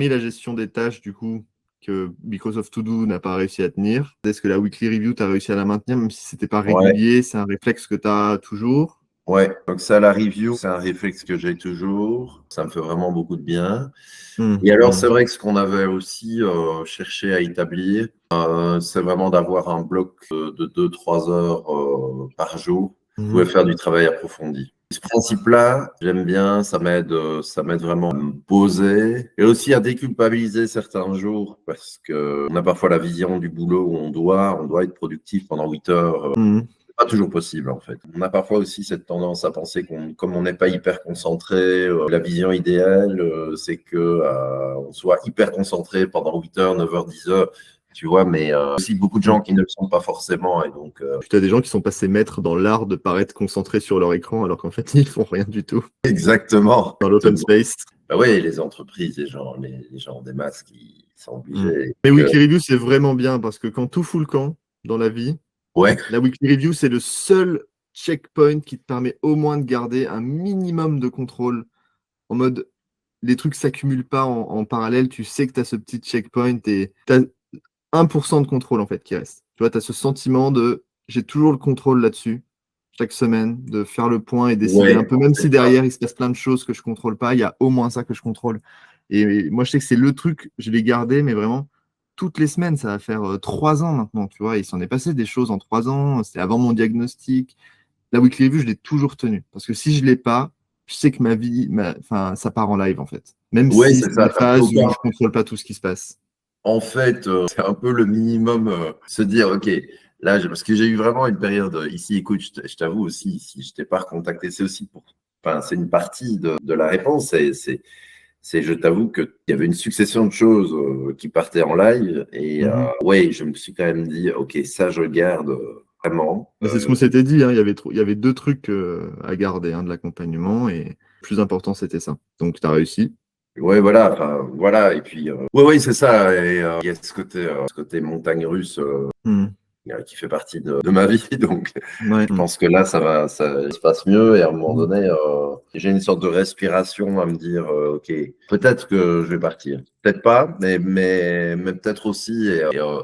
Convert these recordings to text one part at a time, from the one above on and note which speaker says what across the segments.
Speaker 1: hormis la gestion des tâches, du coup, que Microsoft To Do n'a pas réussi à tenir, est-ce que la weekly review, tu as réussi à la maintenir, même si c'était pas
Speaker 2: Ouais,
Speaker 1: régulier, c'est un réflexe que tu as toujours?
Speaker 2: ouais. Donc ça, la review, c'est un réflexe que j'ai toujours. Ça me fait vraiment beaucoup de bien. Et alors, c'est vrai que ce qu'on avait aussi cherché à établir, c'est vraiment d'avoir un bloc de 2-3 heures par jour. Vous pouvez faire du travail approfondi. Ce principe-là, j'aime bien, ça m'aide vraiment à me poser et aussi à déculpabiliser certains jours parce qu'on a parfois la vision du boulot où on doit être productif pendant 8 heures. C'est pas toujours possible en fait. On a parfois aussi cette tendance à penser comme on n'est pas hyper concentré, la vision idéale, c'est que on soit hyper concentré pendant 8 heures, 9 heures, 10 heures. Tu vois, mais aussi beaucoup de gens qui ne le sont pas forcément. Et donc,
Speaker 1: Tu as des gens qui sont passés maîtres dans l'art de paraître concentrés sur leur écran alors qu'en fait, ils font rien du tout.
Speaker 2: exactement.
Speaker 1: Dans l'open space.
Speaker 2: Bah oui, les entreprises, les gens des masques, ils sont obligés.
Speaker 1: Mais Weekly Review, c'est vraiment bien parce que quand tout fout le camp dans la vie,
Speaker 2: Ouais.
Speaker 1: la Weekly Review, c'est le seul checkpoint qui te permet au moins de garder un minimum de contrôle. En mode, les trucs s'accumulent pas en parallèle, tu sais que tu as ce petit checkpoint et tu as 1% de contrôle en fait qui reste. Tu vois, tu as ce sentiment de j'ai toujours le contrôle là-dessus, chaque semaine, de faire le point et décider un peu, même si derrière il se passe plein de choses que je contrôle pas, il y a au moins ça que je contrôle. Et moi, je sais que c'est le truc, je l'ai gardé, mais vraiment toutes les semaines, ça va faire 3 ans maintenant, tu vois. Il s'en est passé des choses en 3 ans, c'était avant mon diagnostic. La weekly review, je l'ai toujours tenue. Parce que si je ne l'ai pas, je sais que ma vie, enfin, ça part en live, en fait. Même
Speaker 2: Ouais,
Speaker 1: si
Speaker 2: c'est
Speaker 1: c'est
Speaker 2: ça.
Speaker 1: des phases où je ne contrôle pas tout ce qui se passe.
Speaker 2: En fait, c'est un peu le minimum, se dire, OK, là, parce que j'ai eu vraiment une période ici, écoute, je t'avoue aussi, si je t'ai pas recontacté, c'est aussi enfin, c'est une partie de la réponse. Je t'avoue qu'il y avait une succession de choses qui partaient en live. Et ouais, je me suis quand même dit, OK, ça, je le garde vraiment.
Speaker 1: Mais c'est ce qu'on s'était dit, hein. Il y avait 2 trucs à garder de l'accompagnement et le plus important, c'était ça. Donc, tu as réussi.
Speaker 2: Ouais, voilà, enfin, voilà. Et puis, ouais, ouais, c'est ça. Et il y a ce côté montagne russe qui fait partie de ma vie. Donc,
Speaker 1: Ouais.
Speaker 2: je pense que là, ça se passe mieux. Et à un moment donné, j'ai une sorte de respiration à me dire, OK, peut-être que je vais partir. Peut-être pas, mais peut-être aussi.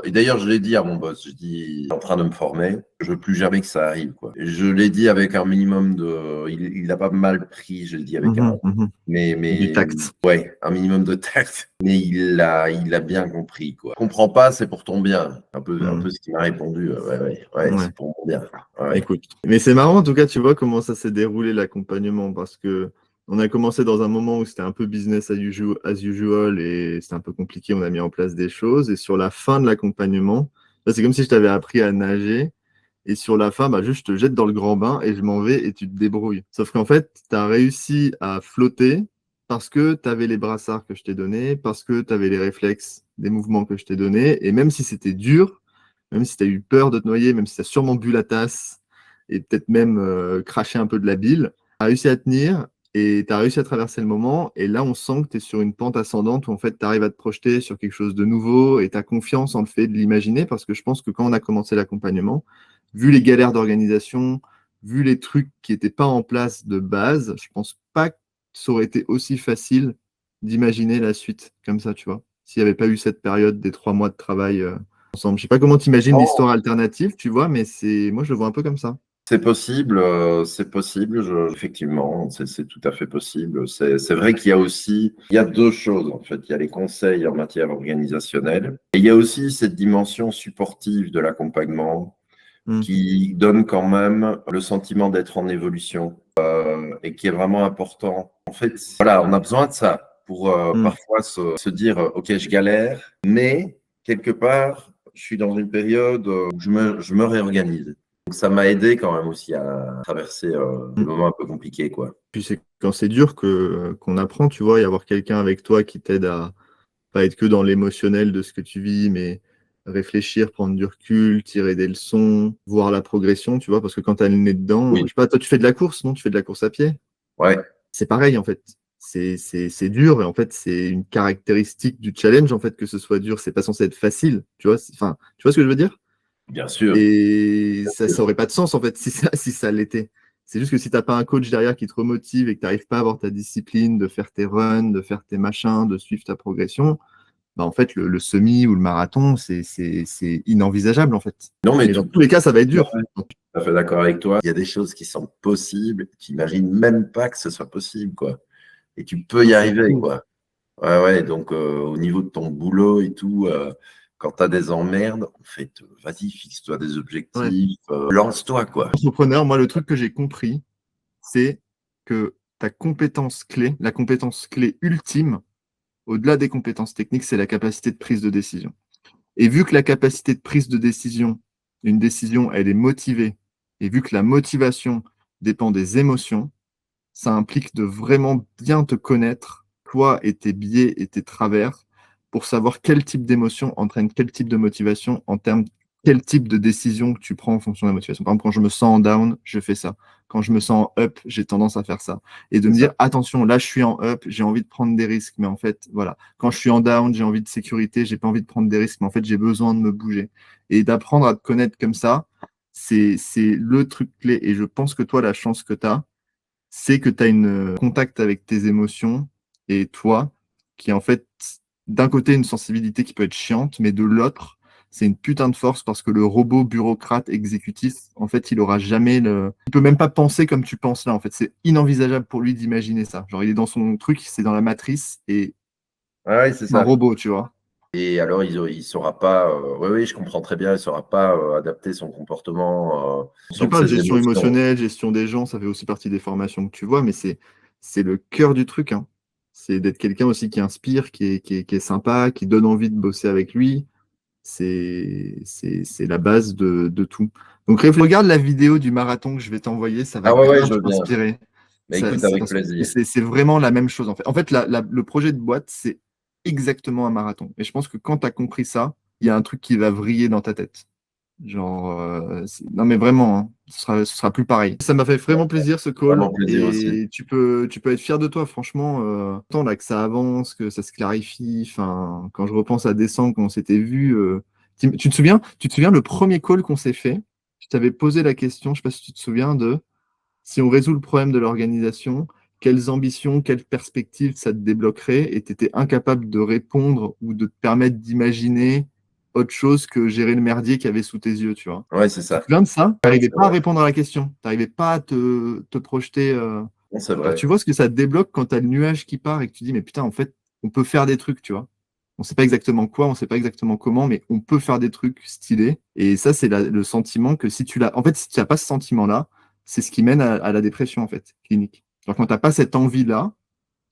Speaker 2: Et d'ailleurs, je l'ai dit à mon boss, je dis, il est en train de me former. Je veux plus jamais que ça arrive, quoi. Je l'ai dit avec un minimum de. Il a pas mal pris, je l'ai dit avec
Speaker 1: Du tact.
Speaker 2: ouais, un minimum de tact. Mais il a bien compris, quoi. Comprends pas, c'est pour ton bien. Un peu ce qu'il m'a répondu. Ouais, c'est pour mon bien. Ouais.
Speaker 1: Écoute. Mais c'est marrant, en tout cas, tu vois comment ça s'est déroulé l'accompagnement parce que on a commencé dans un moment où c'était un peu business as usual et c'était un peu compliqué. On a mis en place des choses et sur la fin de l'accompagnement, là, c'est comme si je t'avais appris à nager. Et sur la fin, bah, juste, je te jette dans le grand bain et je m'en vais et tu te débrouilles. Sauf qu'en fait, tu as réussi à flotter parce que tu avais les brassards que je t'ai donnés, parce que tu avais les réflexes des mouvements que je t'ai donnés. Et même si c'était dur, même si tu as eu peur de te noyer, même si tu as sûrement bu la tasse et peut-être même craché un peu de la bile, tu as réussi à tenir et tu as réussi à traverser le moment. Et là, on sent que tu es sur une pente ascendante où en fait, tu arrives à te projeter sur quelque chose de nouveau et tu as confiance en le fait de l'imaginer parce que je pense que quand on a commencé l'accompagnement, vu les galères d'organisation, vu les trucs qui n'étaient pas en place de base, je pense pas que ça aurait été aussi facile d'imaginer la suite comme ça, tu vois. S'il n'y avait pas eu cette période des 3 mois de travail ensemble. Je sais pas comment tu imagines l'histoire alternative, tu vois, mais moi je le vois un peu comme ça.
Speaker 2: C'est possible, effectivement, c'est tout à fait possible. C'est vrai qu'il y a aussi, il y a deux choses en fait. Il y a les conseils en matière organisationnelle et il y a aussi cette dimension supportive de l'accompagnement qui donne quand même le sentiment d'être en évolution et qui est vraiment important. En fait, voilà, on a besoin de ça pour parfois se dire, OK, je galère, mais quelque part, je suis dans une période où je me réorganise. Donc, ça m'a aidé quand même aussi à traverser des moments un peu compliqués, quoi.
Speaker 1: Puis c'est quand c'est dur qu'on apprend, tu vois, y avoir quelqu'un avec toi qui t'aide à pas être que dans l'émotionnel de ce que tu vis, mais réfléchir, prendre du recul, tirer des leçons, voir la progression, tu vois, parce que quand tu as le nez dedans, je sais pas, toi tu fais de la course, non? Tu fais de la course à pied?
Speaker 2: Ouais.
Speaker 1: C'est pareil en fait. C'est dur et en fait c'est une caractéristique du challenge en fait que ce soit dur. C'est pas censé être facile, tu vois. Enfin, tu vois ce que je veux dire?
Speaker 2: Bien sûr.
Speaker 1: Et ça aurait pas de sens en fait si ça l'était. C'est juste que si tu n'as pas un coach derrière qui te remotive et que tu n'arrives pas à avoir ta discipline, de faire tes runs, de faire tes machins, de suivre ta progression, bah en fait, le semi ou le marathon, c'est inenvisageable, en fait.
Speaker 2: Non, mais
Speaker 1: dans tous les cas, ça va être dur.
Speaker 2: Ouais, je suis tout à fait d'accord avec toi. Il y a des choses qui sont possibles, tu n'imagines même pas que ce soit possible, quoi. Et tu peux y arriver,
Speaker 1: Cool.
Speaker 2: quoi. Ouais, donc au niveau de ton boulot et tout, quand tu as des emmerdes, en fait, vas-y, fixe-toi des objectifs, lance-toi, quoi.
Speaker 1: Entrepreneur, moi, le truc que j'ai compris, c'est que ta compétence clé, la compétence clé ultime, au-delà des compétences techniques, c'est la capacité de prise de décision. Et vu que la capacité de prise de décision, une décision, elle est motivée, et vu que la motivation dépend des émotions, ça implique de vraiment bien te connaître, toi et tes biais et tes travers, pour savoir quel type d'émotion entraîne quel type de motivation en termes quel type de décision que tu prends en fonction de la motivation. Par exemple, quand je me sens en down, je fais ça. Quand je me sens en up, j'ai tendance à faire ça. Et de me dire, attention, là, je suis en up, j'ai envie de prendre des risques, mais en fait, voilà. Quand je suis en down, j'ai envie de sécurité, j'ai pas envie de prendre des risques, mais en fait, j'ai besoin de me bouger. Et d'apprendre à te connaître comme ça, c'est le truc clé. Et je pense que toi, la chance que tu as, c'est que tu as une contact avec tes émotions et toi, qui est en fait, d'un côté, une sensibilité qui peut être chiante, mais de l'autre, c'est une putain de force parce que le robot bureaucrate exécutif, en fait, il aura jamais le. Il peut même pas penser comme tu penses là. En fait, c'est inenvisageable pour lui d'imaginer ça. Genre, il est dans son truc, c'est dans la matrice et
Speaker 2: Ouais, c'est
Speaker 1: un
Speaker 2: ça.
Speaker 1: robot, tu vois.
Speaker 2: Et alors, il saura pas, oui, je comprends très bien, il saura pas adapter son comportement en
Speaker 1: Tu
Speaker 2: fonction de
Speaker 1: parles de
Speaker 2: ses
Speaker 1: gestion
Speaker 2: émotions.
Speaker 1: émotionnelle, gestion des gens, ça fait aussi partie des formations que tu vois, mais c'est le cœur du truc, hein. C'est d'être quelqu'un aussi qui inspire, qui est sympa, qui donne envie de bosser avec lui. C'est la base de tout. Donc, regarde la vidéo du marathon que je vais t'envoyer, ça va
Speaker 2: Ah ouais, je
Speaker 1: grave
Speaker 2: veux bien.
Speaker 1: t'inspirer.
Speaker 2: Mais écoute, avec
Speaker 1: Parce que
Speaker 2: plaisir.
Speaker 1: c'est vraiment la même chose, en fait. En fait, le projet de boîte, c'est exactement un marathon. Et je pense que quand tu as compris ça, il y a un truc qui va vriller dans ta tête. Genre, non mais vraiment, hein, ce sera plus pareil. Ça m'a fait vraiment plaisir ce call
Speaker 2: Vraiment plaisir aussi.
Speaker 1: et tu peux être fier de toi, franchement. Tant là que ça avance, que ça se clarifie. Enfin, quand je repense à décembre, quand on s'était vu, tu te souviens le premier call qu'on s'est fait? Je t'avais posé la question, je sais pas si tu te souviens de si on résout le problème de l'organisation, quelles ambitions, quelles perspectives ça te débloquerait et tu étais incapable de répondre ou de te permettre d'imaginer autre chose que gérer le merdier qu'il y avait sous tes yeux, tu vois.
Speaker 2: Ouais, c'est
Speaker 1: Tu te
Speaker 2: ça.
Speaker 1: souviens de ça? Tu
Speaker 2: Ouais,
Speaker 1: n'arrivais
Speaker 2: c'est
Speaker 1: pas à
Speaker 2: vrai.
Speaker 1: répondre à la question. Tu n'arrivais pas à te projeter.
Speaker 2: Non, c'est
Speaker 1: Genre,
Speaker 2: vrai.
Speaker 1: tu vois ce que ça te débloque quand tu as le nuage qui part et que tu dis, mais putain, en fait, on peut faire des trucs, tu vois. On ne sait pas exactement quoi, on ne sait pas exactement comment, mais on peut faire des trucs stylés. Et ça, c'est le sentiment que si tu l'as. En fait, si tu n'as pas ce sentiment-là, c'est ce qui mène à la dépression, en fait, clinique. Genre, quand tu n'as pas cette envie-là,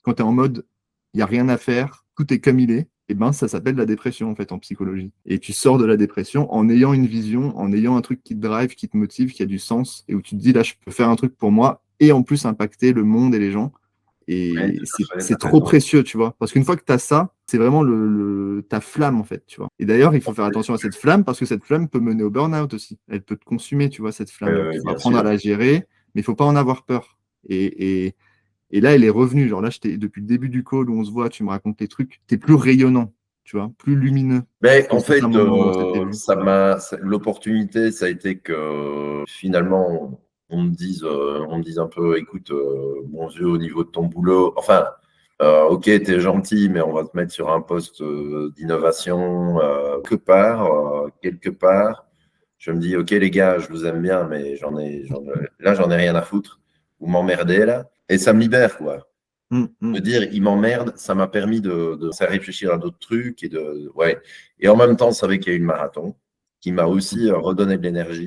Speaker 1: quand tu es en mode, il n'y a rien à faire, tout est comme il est, et ben ça s'appelle la dépression, en fait, en psychologie. Et tu sors de la dépression en ayant une vision, en ayant un truc qui te drive, qui te motive, qui a du sens, et où tu te dis, là, je peux faire un truc pour moi, et en plus impacter le monde et les gens.
Speaker 2: Ouais,
Speaker 1: Et
Speaker 2: tout à fait,
Speaker 1: c'est
Speaker 2: t'as
Speaker 1: trop
Speaker 2: raison.
Speaker 1: précieux, tu vois. Parce qu'une fois que tu as ça, c'est vraiment ta flamme, en fait, tu vois. Et d'ailleurs, il faut faire attention à cette flamme parce que cette flamme peut mener au burn-out aussi. Elle peut te consumer, tu vois, cette flamme-là. Il faut
Speaker 2: Bien
Speaker 1: apprendre à
Speaker 2: sûr.
Speaker 1: la gérer, mais il faut pas en avoir peur. Et là, elle est revenue. Genre là, depuis le début du call où on se voit, tu me racontes tes trucs, tu es plus rayonnant, tu vois, plus lumineux
Speaker 2: Mais
Speaker 1: qu'au
Speaker 2: en
Speaker 1: certain
Speaker 2: fait,
Speaker 1: moment où on s'était vu.
Speaker 2: l'opportunité, ça a été que finalement, on me dise un peu, écoute, mon vieux, au niveau de ton boulot, enfin, ok, t'es gentil, mais on va te mettre sur un poste d'innovation quelque part. Je me dis, ok, les gars, je vous aime bien, mais là, j'en ai rien à foutre. Vous m'emmerdez, là. Et ça me libère, quoi. Me dire, il m'emmerde, ça m'a permis de faire réfléchir à d'autres trucs. Ouais. Et en même temps, je savais qu'il y a eu le marathon qui m'a aussi redonné de l'énergie.